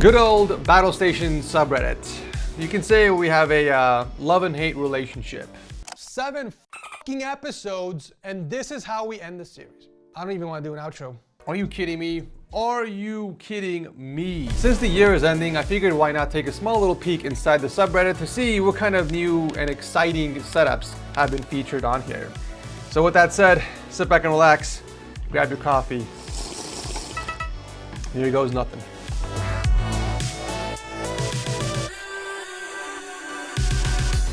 Good old Battle Station subreddit. You can say we have a love and hate relationship. 7 f***ing episodes, and this is how we end the series. I don't even want to do an outro. Are you kidding me? Are you kidding me? Since the year is ending, I figured why not take a small little peek inside the subreddit to see what kind of new and exciting setups have been featured on here. So with that said, sit back and relax, grab your coffee. Here goes nothing.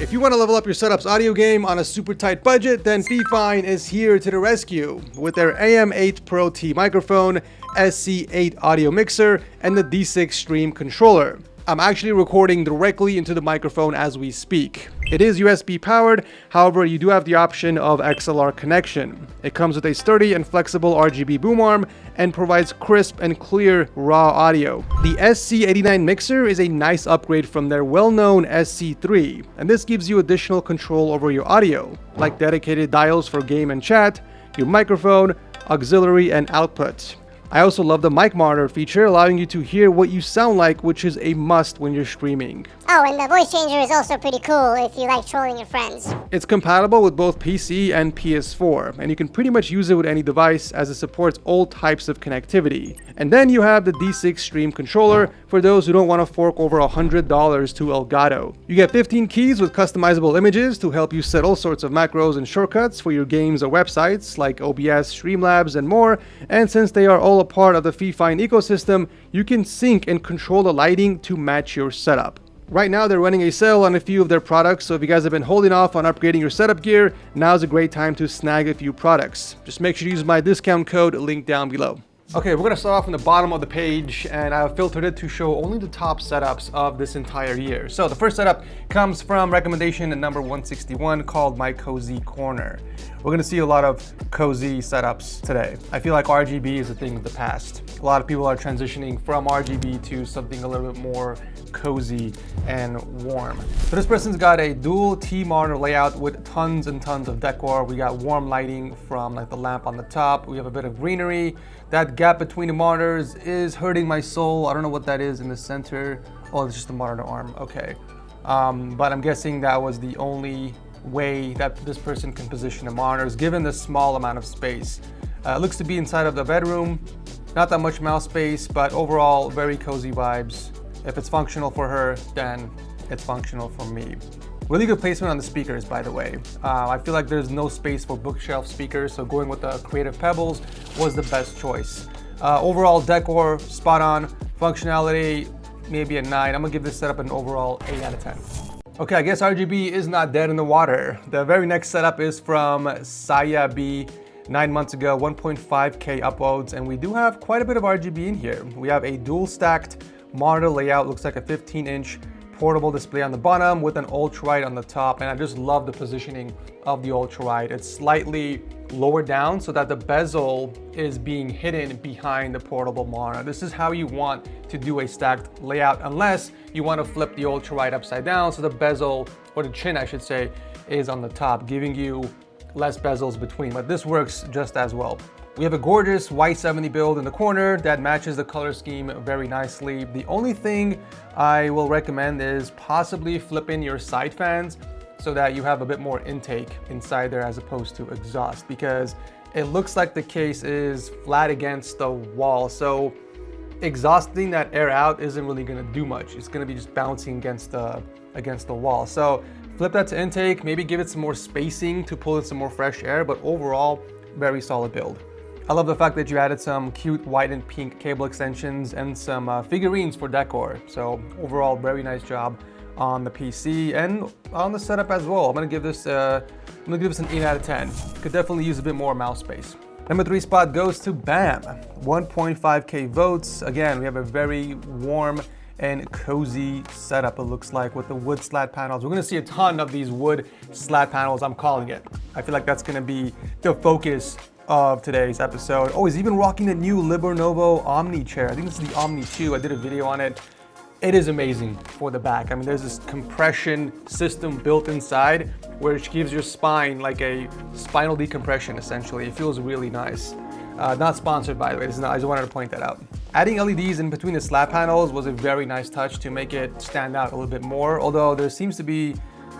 If you want to level up your setup's audio game on a super tight budget, then Fifine is here to the rescue with their AM8 Pro T microphone, SC8 audio mixer, and the D6 Stream controller. I'm actually recording directly into the microphone as we speak. It is USB powered, however you do have the option of XLR connection. It comes with a sturdy and flexible RGB boom arm and provides crisp and clear raw audio. The SC89 mixer is a nice upgrade from their well-known SC3, and this gives you additional control over your audio, like dedicated dials for game and chat, your microphone, auxiliary, and output. I also love the mic monitor feature, allowing you to hear what you sound like, which is a must when you're streaming. Oh, and the voice changer is also pretty cool if you like trolling your friends. It's compatible with both PC and PS4, and you can pretty much use it with any device as it supports all types of connectivity. And then you have the D6 Stream controller for those who don't want to fork over $100 to Elgato. You get 15 keys with customizable images to help you set all sorts of macros and shortcuts for your games or websites like OBS, Streamlabs, and more. And since they are all a part of the Fifine ecosystem, you can sync and control the lighting to match your setup. Right now they're running a sale on a few of their products, so if you guys have been holding off on upgrading your setup gear, now's a great time to snag a few products. Just make sure to use my discount code linked down below. Okay, we're gonna start off from the bottom of the page, and I've filtered it to show only the top setups of this entire year. So the first setup comes from recommendation number 161 called My Cozy Corner. We're gonna see a lot of cozy setups today. I feel like RGB is a thing of the past. A lot of people are transitioning from RGB to something a little bit more cozy and warm. So this person's got a dual T monitor layout with tons and tons of decor. We got warm lighting from like the lamp on the top. We have a bit of greenery. That gap between the monitors is hurting my soul. I don't know what that is in the center. Oh, it's just the monitor arm. Okay. But I'm guessing that was the only way that this person can position the monitors given the small amount of space. Looks to be inside of the bedroom. Not that much mouse space, but overall very cozy vibes. If it's functional for her, then it's functional for me. Really good placement on the speakers, by the way. I feel like there's no space for bookshelf speakers, so going with the Creative Pebbles was the best choice. Overall decor, spot on. Functionality, maybe a 9. I'm gonna give this setup an overall 8 out of 10. Okay, I guess RGB is not dead in the water. The very next setup is from Saya B. 9 months ago, 1.5K uploads, and we do have quite a bit of RGB in here. We have a dual stacked monitor layout, looks like a 15-inch portable display on the bottom with an ultra-wide on the top, and I just love the positioning of the ultra-wide. It's slightly lower down so that the bezel is being hidden behind the portable monitor. This is how you want to do a stacked layout, unless you want to flip the ultra-wide upside down so the bezel, or the chin I should say, is on the top, giving you less bezels between, but this works just as well. We have a gorgeous Y70 build in the corner that matches the color scheme very nicely. The only thing I will recommend is possibly flipping your side fans so that you have a bit more intake inside there as opposed to exhaust, because it looks like the case is flat against the wall. So exhausting that air out isn't really gonna do much. It's gonna be just bouncing against the wall. So flip that to intake, maybe give it some more spacing to pull in some more fresh air, but overall, very solid build. I love the fact that you added some cute white and pink cable extensions and some figurines for decor. So overall, very nice job on the PC and on the setup as well. I'm gonna give this an 8 out of 10. Could definitely use a bit more mouse space. Number 3 spot goes to BAM, 1.5K votes. Again, we have a very warm and cozy setup, it looks like, with the wood slat panels. We're gonna see a ton of these wood slat panels, I'm calling it. I feel like that's gonna be the focus of today's episode. Oh, he's even rocking the new Libernovo Omni chair. I think this is the Omni 2. I did a video on it. It is amazing for the back. I mean, there's this compression system built inside which gives your spine like a spinal decompression, essentially. It feels really nice. Not sponsored, by the way. This is not, I just wanted to point that out. Adding LEDs in between the slab panels was a very nice touch to make it stand out a little bit more, although there seems to be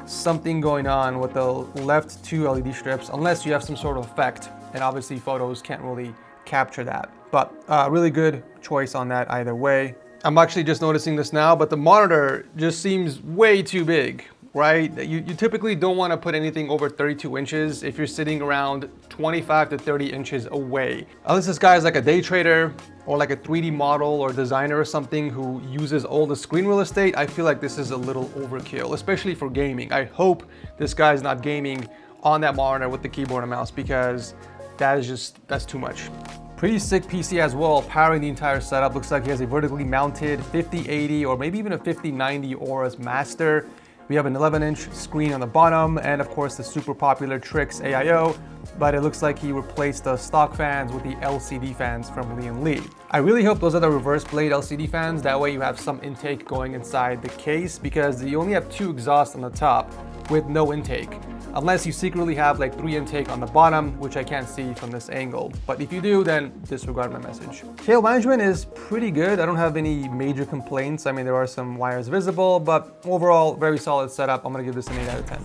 something going on with the left 2 LED strips, unless you have some sort of effect, and obviously photos can't really capture that. But really good choice on that either way. I'm actually just noticing this now, but the monitor just seems way too big, right? You typically don't want to put anything over 32 inches if you're sitting around 25 to 30 inches away. Unless this guy is like a day trader or like a 3D model or designer or something who uses all the screen real estate, I feel like this is a little overkill, especially for gaming. I hope this guy's not gaming on that monitor with the keyboard and mouse, because that's too much. Pretty sick PC as well, powering the entire setup. Looks like he has a vertically mounted 5080 or maybe even a 5090 Aorus Master. We have an 11-inch screen on the bottom, and of course the super popular Trix AIO, but it looks like he replaced the stock fans with the LCD fans from Lee. I really hope those are the reverse blade LCD fans. That way you have some intake going inside the case, because you only have 2 exhausts on the top with no intake. Unless you secretly have like 3 intake on the bottom, which I can't see from this angle. But if you do, then disregard my message. Cable management is pretty good. I don't have any major complaints. I mean, there are some wires visible, but overall, very solid setup. I'm gonna give this an 8 out of 10.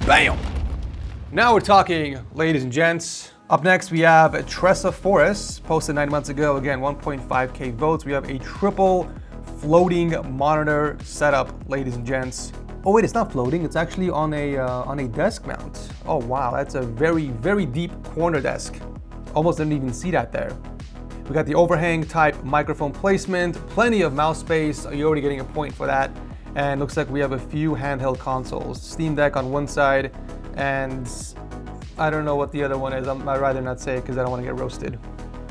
Bam! Now we're talking, ladies and gents. Up next, we have Tressa Forest, posted 9 months ago. Again, 1.5K votes. We have a triple floating monitor setup, ladies and gents. Oh wait, it's not floating. It's actually on a desk mount. Oh wow, that's a very, very deep corner desk. Almost didn't even see that there. We got the overhang type microphone placement, plenty of mouse space. You're already getting a point for that. And looks like we have a few handheld consoles. Steam Deck on one side, and I don't know what the other one is. I'd rather not say it because I don't want to get roasted.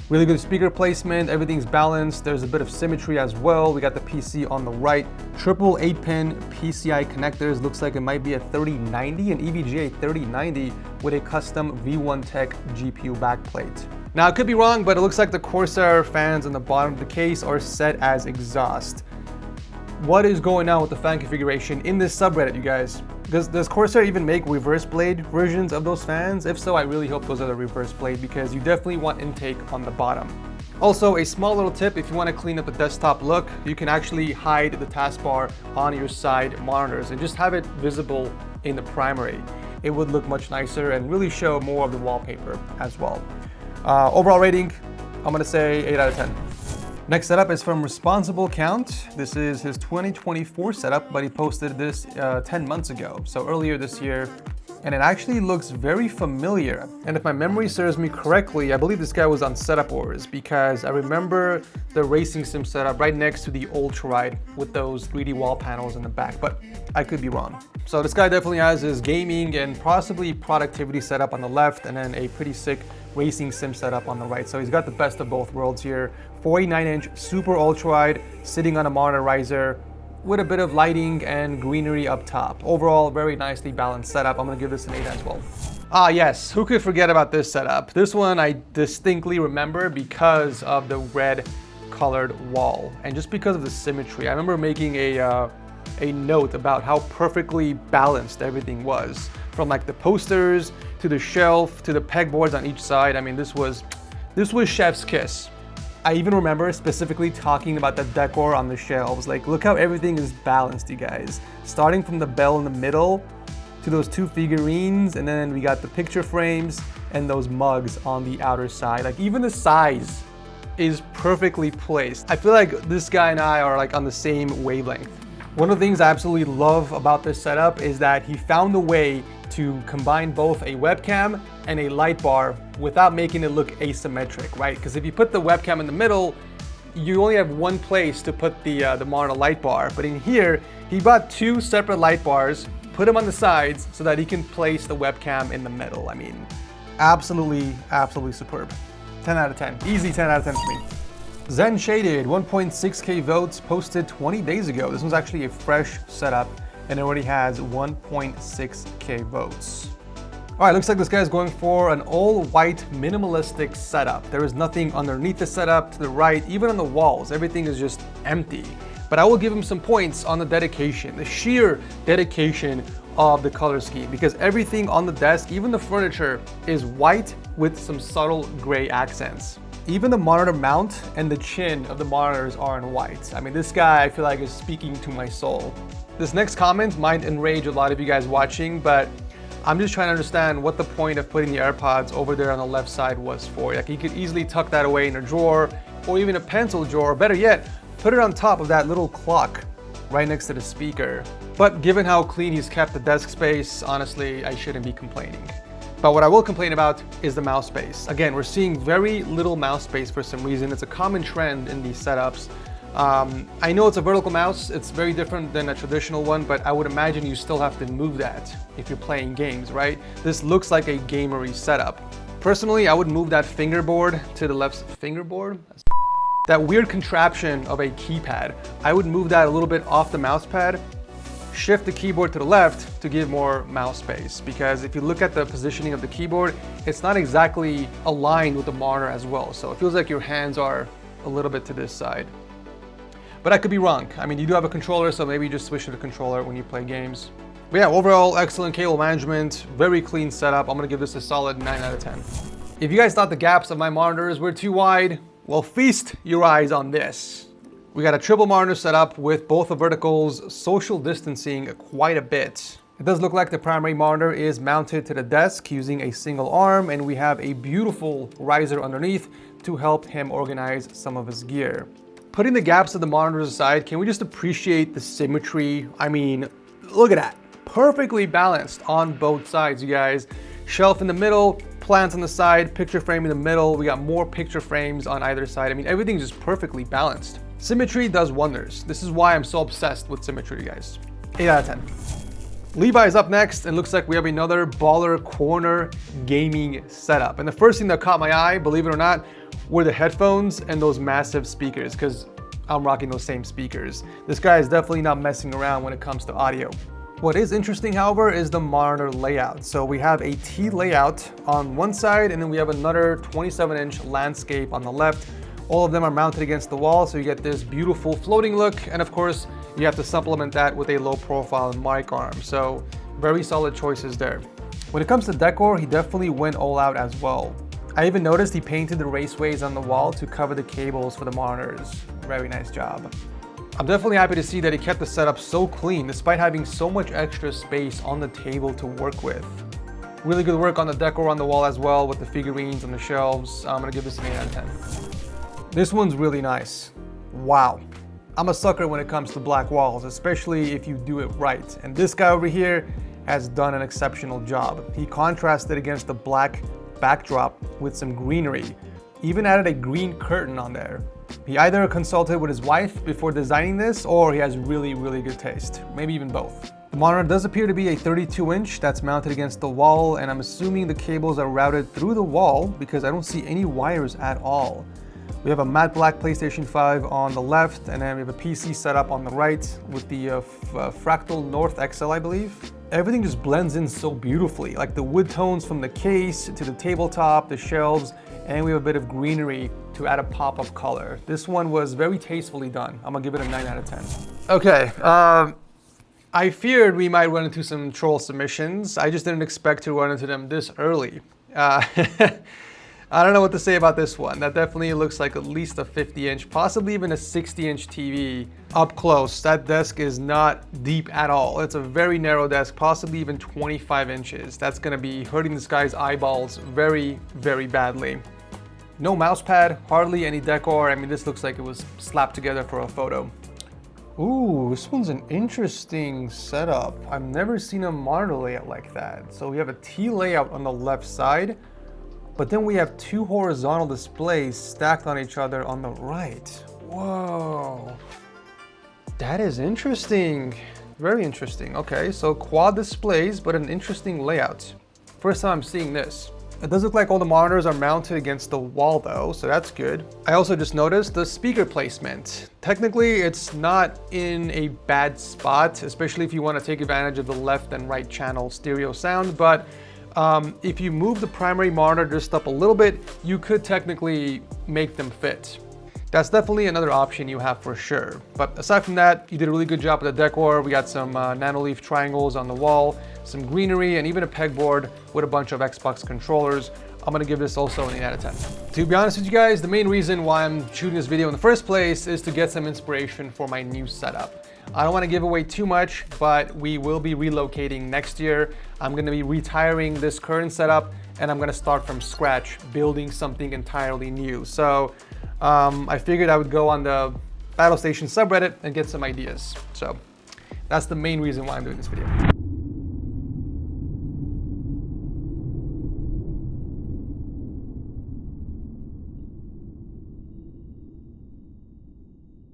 Really good speaker placement, everything's balanced. There's a bit of symmetry as well. We got the PC on the right. Triple 8-pin PCI connectors. Looks like it might be a 3090, an EVGA 3090 with a custom V1 Tech GPU backplate. Now, I could be wrong, but it looks like the Corsair fans on the bottom of the case are set as exhaust. What is going on with the fan configuration in this subreddit, you guys? Does Corsair even make reverse blade versions of those fans? If so, I really hope those are the reverse blade, because you definitely want intake on the bottom. Also, a small little tip, if you want to clean up the desktop look, you can actually hide the taskbar on your side monitors and just have it visible in the primary. It would look much nicer and really show more of the wallpaper as well. Overall rating, I'm gonna say 8 out of 10. Next setup is from Responsible Count. This is his 2024 setup, but he posted this 10 months ago, so earlier this year. And it actually looks very familiar. And if my memory serves me correctly, I believe this guy was on Setup Wars, because I remember the racing sim setup right next to the Ultraride with those 3D wall panels in the back, but I could be wrong. So this guy definitely has his gaming and possibly productivity setup on the left, and then a pretty sick racing sim setup on the right. So he's got the best of both worlds here. 49-inch super ultra-wide sitting on a monitor riser with a bit of lighting and greenery up top. Overall, very nicely balanced setup. I'm gonna give this an 8 as well. Ah yes, who could forget about this setup? This one I distinctly remember because of the red colored wall and just because of the symmetry. I remember making a note about how perfectly balanced everything was, from like the posters to the shelf to the pegboards on each side. I mean, this was chef's kiss. I even remember specifically talking about the decor on the shelves. Like, look how everything is balanced, you guys. Starting from the bell in the middle to those 2 figurines, and then we got the picture frames and those mugs on the outer side. Like, even the size is perfectly placed. I feel like this guy and I are like on the same wavelength. One of the things I absolutely love about this setup is that he found a way to combine both a webcam and a light bar without making it look asymmetric, right? Because if you put the webcam in the middle, you only have one place to put the monitor light bar. But in here, he bought 2 separate light bars, put them on the sides so that he can place the webcam in the middle. I mean, absolutely, absolutely superb. 10 out of 10. Easy 10 out of 10 for me. Zen Shaded, 1.6K votes, posted 20 days ago. This one's actually a fresh setup, and it already has 1.6K votes. All right, looks like this guy's going for an all-white minimalistic setup. There is nothing underneath the setup, to the right, even on the walls. Everything is just empty. But I will give him some points on the dedication, the sheer dedication of the color scheme, because everything on the desk, even the furniture, is white with some subtle gray accents. Even the monitor mount and the chin of the monitors are in white. I mean, this guy, I feel like, is speaking to my soul. This next comment might enrage a lot of you guys watching, but I'm just trying to understand what the point of putting the AirPods over there on the left side was for. Like, you could easily tuck that away in a drawer or even a pencil drawer, or better yet, put it on top of that little clock right next to the speaker. But given how clean he's kept the desk space, honestly, I shouldn't be complaining. But what I will complain about is the mouse space. Again, we're seeing very little mouse space for some reason. It's a common trend in these setups. I know it's a vertical mouse. It's very different than a traditional one, but I would imagine you still have to move that if you're playing games, right? This looks like a gamery setup. Personally, I would move that fingerboard to the left. Fingerboard? That weird contraption of a keypad. I would move that a little bit off the mouse pad, shift the keyboard to the left to give more mouse space, because if you look at the positioning of the keyboard, it's not exactly aligned with the monitor as well. So it feels like your hands are a little bit to this side. But I could be wrong. I mean, you do have a controller, so maybe you just switch to the controller when you play games. But yeah, overall, excellent cable management, very clean setup. I'm gonna give this a solid 9 out of 10. If you guys thought the gaps of my monitors were too wide, well, feast your eyes on this. We got a triple monitor setup with both the verticals social distancing quite a bit. It does look like the primary monitor is mounted to the desk using a single arm, and we have a beautiful riser underneath to help him organize some of his gear. Putting the gaps of the monitors aside, can we just appreciate the symmetry? I mean, look at that. Perfectly balanced on both sides, you guys. Shelf in the middle, plants on the side, picture frame in the middle. We got more picture frames on either side. I mean, everything's just perfectly balanced. Symmetry does wonders. This is why I'm so obsessed with symmetry, you guys. 8 out of 10. Levi's up next, and looks like we have another baller corner gaming setup. And the first thing that caught my eye, believe it or not, were the headphones and those massive speakers, because I'm rocking those same speakers. This guy is definitely not messing around when it comes to audio. What is interesting, however, is the monitor layout. So we have a T layout on one side, and then we have another 27-inch landscape on the left. All of them are mounted against the wall, so you get this beautiful floating look. And of course, you have to supplement that with a low profile mic arm. So very solid choices there. When it comes to decor, he definitely went all out as well. I even noticed he painted the raceways on the wall to cover the cables for the monitors. Very nice job. I'm definitely happy to see that he kept the setup so clean despite having so much extra space on the table to work with. Really good work on the decor on the wall as well, with the figurines on the shelves. I'm gonna give this an 8 out of 10. This one's really nice. Wow. I'm a sucker when it comes to black walls, especially if you do it right. And this guy over here has done an exceptional job. He contrasted against the black backdrop with some greenery, even added a green curtain on there. He either consulted with his wife before designing this, or he has really, really good taste. Maybe even both. The monitor does appear to be a 32-inch that's mounted against the wall, and I'm assuming the cables are routed through the wall because I don't see any wires at all. We have a matte black PlayStation 5 on the left, and then we have a PC setup on the right with the Fractal North XL, I believe. Everything just blends in so beautifully, like the wood tones from the case to the tabletop, the shelves, and we have a bit of greenery to add a pop of color. This one was very tastefully done. I'm gonna give it a 9 out of 10. Okay, I feared we might run into some troll submissions. I just didn't expect to run into them this early. I don't know what to say about this one. That definitely looks like at least a 50-inch, possibly even a 60-inch TV up close. That desk is not deep at all. It's a very narrow desk, possibly even 25 inches. That's gonna be hurting this guy's eyeballs very, very badly. No mouse pad, hardly any decor. I mean, this looks like it was slapped together for a photo. Ooh, this one's an interesting setup. I've never seen a monitor layout like that. So we have a T layout on the left side, but then we have two horizontal displays stacked on each other on the right. Whoa, that is interesting. Very interesting. Okay, so quad displays, but an interesting layout. First time I'm seeing this. It does look like all the monitors are mounted against the wall though, so that's good. I also just noticed the speaker placement. Technically, it's not in a bad spot, especially if you want to take advantage of the left and right channel stereo sound, but if you move the primary monitor just up a little bit, you could technically make them fit. That's definitely another option you have for sure. But aside from that, you did a really good job with the decor. We got some nanoleaf triangles on the wall, some greenery, and even a pegboard with a bunch of Xbox controllers. I'm gonna give this also an 8 out of 10. To be honest with you guys, the main reason why I'm shooting this video in the first place is to get some inspiration for my new setup. I don't want to give away too much, but we will be relocating next year. I'm going to be retiring this current setup and I'm going to start from scratch, building something entirely new. So I figured I would go on the Battle Station subreddit and get some ideas. So that's the main reason why I'm doing this video.